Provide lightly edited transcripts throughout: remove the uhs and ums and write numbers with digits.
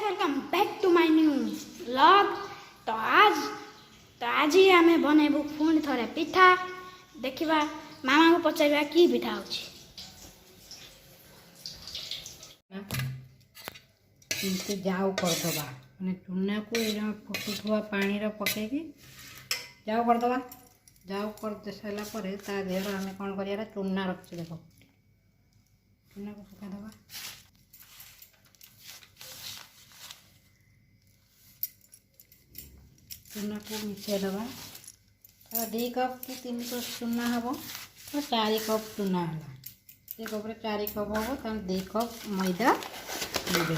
Welcome back to my new vlog. तो आज ही आमे बनैबू पुणी थरे पिठा। देखिबा मामा को पचारिबा की पिठा होछि। इनके जाऊ करदबा माने चूना को एरा फुटुथुआ पानी रे पकेकी जाऊ करदबा। जाऊ कर दे साला परे ता देहर हमें कोन करिया चूना रखछि। देखो चूना को पका दबा। चूना को मिसे दबा। तो 2 कप की 3 कप चूना हबो तो 4 कप चूना हला। 1 कप रे 4 कप हबो त 2 कप मैदा देबे।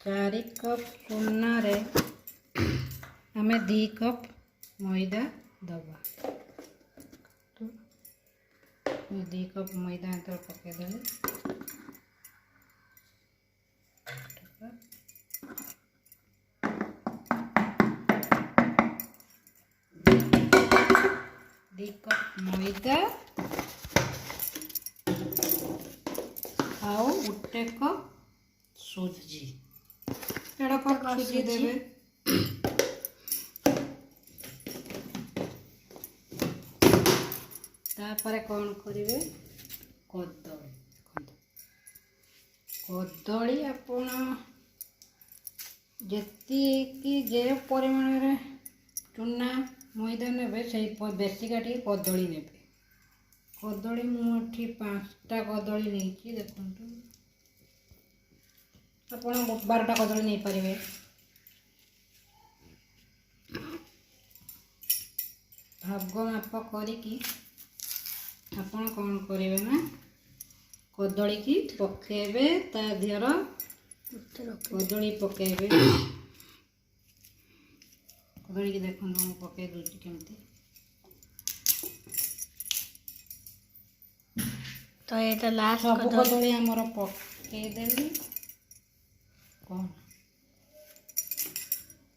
4 कप चूना रे हमें 2 कप मैदा दबा। तो 2 कप मैदा अंतर पके देले। 2 कप मैदा आओ 1 कप सूजी। 1 कप सूजी देवे। तापर कौन करिवे कदली आपण जेती कि जे परिमाण रे चूना मैदा नेबे सही बेसी काटी कदली नेबे। कदली मुठी 5टा कदली नहीं देखु आपण 12टा कदली नहीं पारे। भाग माप करिकी आपण कौन करेंगे ना कदली की पकेबे ता देहर कदली पकेबे। कदली की देखो हम पके दूची केमती। तो ये लास्ट सब कदली हमर पके देली। कौन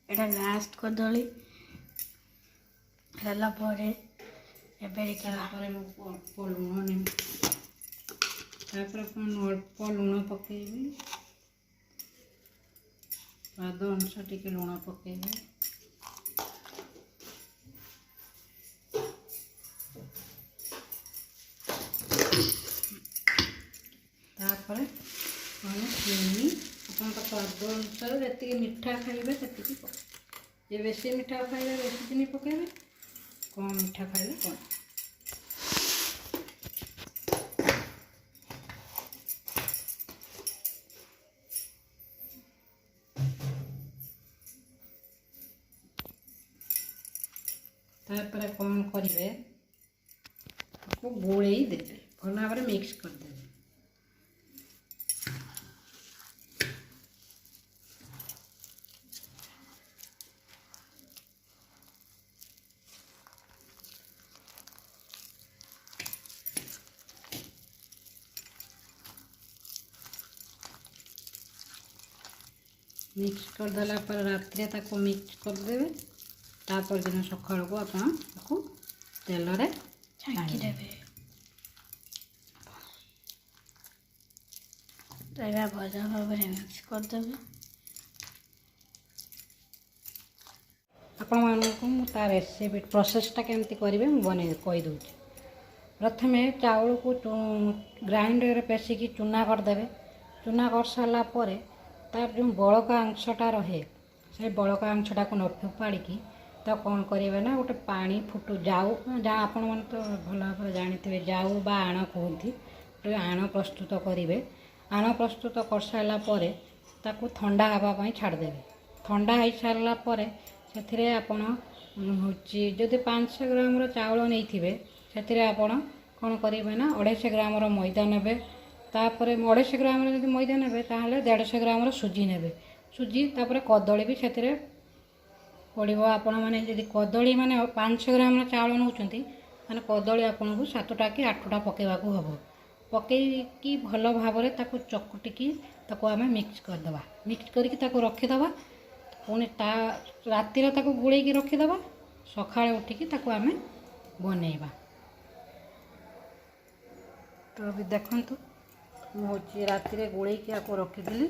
एटा लास्ट कदली हला परे एबे अल्प लुण ने अल्प लुण पकेबी। स्वाद अनुसार टिके लुण पकेबे। तापर चीनी अपन स्वाद अनुसार जी मीठा खाइबे सेतिकी पके। जे बेसी मीठा खाइबे बेसी चीनी पकेबे। कम मीठा खाइबे कम। तापर कौन करिवे आपको गोलेई देबे। भल भाव मिक्स कर देबे। मिक्स कर देला पर रात्रे ताको मिक्स कर देबे। तापर दिन सकाळ को आपण ताको तेल रे छांकी देबे। तेरा भजा भाव मिक्स कर देबे। आपण मानकु मु ता रेसिपी प्रोसेसटा केमती करिवे मु बने कहि दउची। प्रथमे चावल को ग्राइंडर रे पेसी की चूना कर देबे। चूना कर साला परे तार जो बड़का अंशटा रहे से बड़का अंशटा को न फोपाड़ी की तो कौन करेंगे ना गोटे पानी फुटू जाऊ जहाँ आपण मैंने तो भल भाव जानते जाऊ बा आण कहती गोटे आण प्रस्तुत करेंगे। आण प्रस्तुत कर सारापर ताकू ठंडा हाँवाई छाड़देवे। ठंडा हो सारापर से आपण हूँ जदि 500 ग्राम चाउल नहीं से आपण कौन करेंगे ना 250 ग्राम मैदा ने। तापर 250 ग्राम जब मैदा ने 150 ग्राम सूजी ने। सूजी तापर कदली भी से पड़ो। आपण मैंने जब कदली माने 500 ग्राम चाउल नौकरी मैंने कदली आपन को 7टा कि 8टा पकेवाक हम। पकईकी भल भाव चकुटिकी आम मिक्स करदे। मिक्स करके ताको रखिदेवा पुणी ता रातिर ताको गोलेकी रखिदेवा सकाଳେ उठिकी ताको आमे बनैबा। तो अभी देखंतु मुझे रातिर गोलेकी आको रखिदेली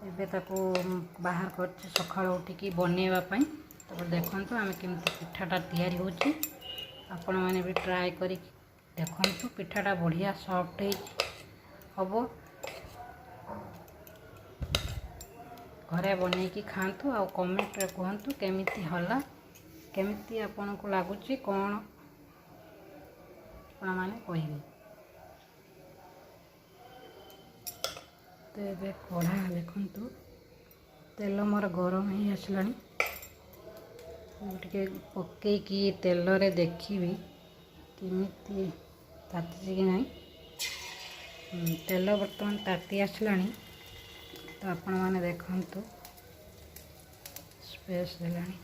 एबे ताको बाहर करछि सकाळे उठिकी बनैबा पई। तो देखंतु आमे केमती पिठाटा तैयारी होछि आपण माने भी ट्राई करी देखंतु पिठाटा बढ़िया सॉफ्ट हबो। घरे बनैकी खातु आ कमेंट रे कहतु केमिति हला केमिति आपन को लागुची कोन आपण माने कहिबे। तो ये कढ़ा देखंतु तेल मोर गरम ही आसलानी टे पकईकी तेल रे देखी केमिति ताती कि नहीं। तेल बर्तमान ताती आसलानी तो आपण माने देखंतु स्पेस देलानी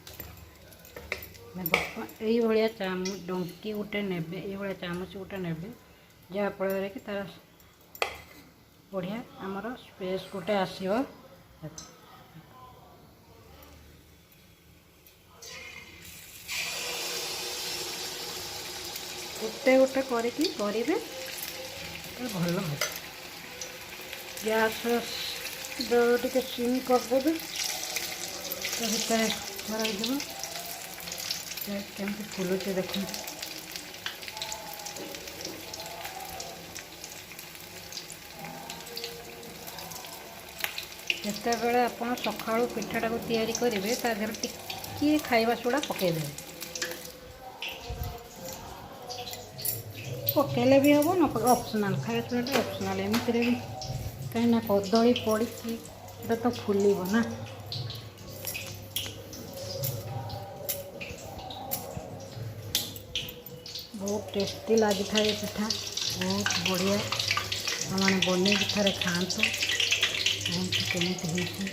यही भाया चामच डंकी गोटे नेबे ये चामच गोटे नेबे जहाँफल कि तार बढ़िया आमर स्पेस गोटे आसो। गोटे गोटे करके करेंगे तो भल हो। गैस टे सिम करदे तो भितर भर केमती फुलुचे देखो। जितेबले आप सका पिठाटा को तैयारी करेंगे तादेह टिके खाइबा सोडा पकईदे पकेले भी हम न ऑप्शनल खाଇବା सोडाटा ऑप्शनल एमती भी कहीं कदली पड़ी तो फुलब ना। बहुत टेस्टी लगी था ये पिठा बहुत बढ़िया मैंने बन थे खातु केमी बनई थे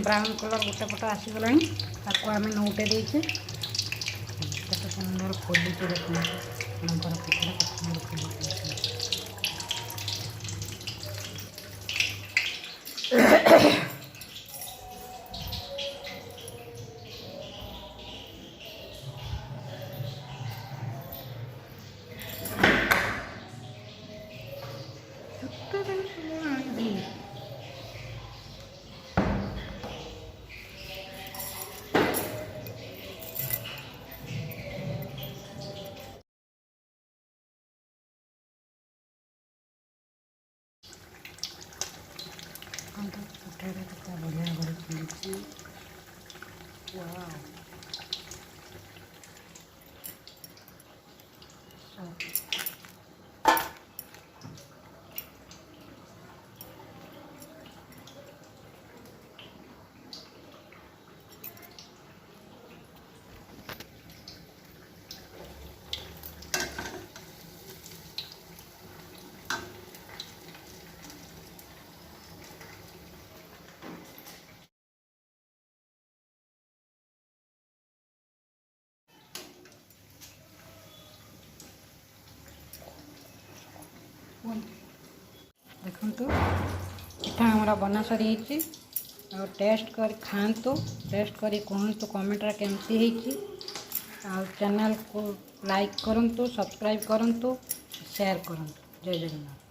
ब्राउन कलर गोटे पट आसीगला ताको आम नौटे देचे केते सुंदर फुली देखते पिठा सुंदर फुली। बढ़िया भाव फुली देखो पिठा हमारा बना सरी और टेस्ट कर खातु टेस्ट करी कहतु कमेंट रे केमती है। चैनल को लाइक करंतु सब्सक्राइब करंतु शेयर करंतु। जय जगन्नाथ।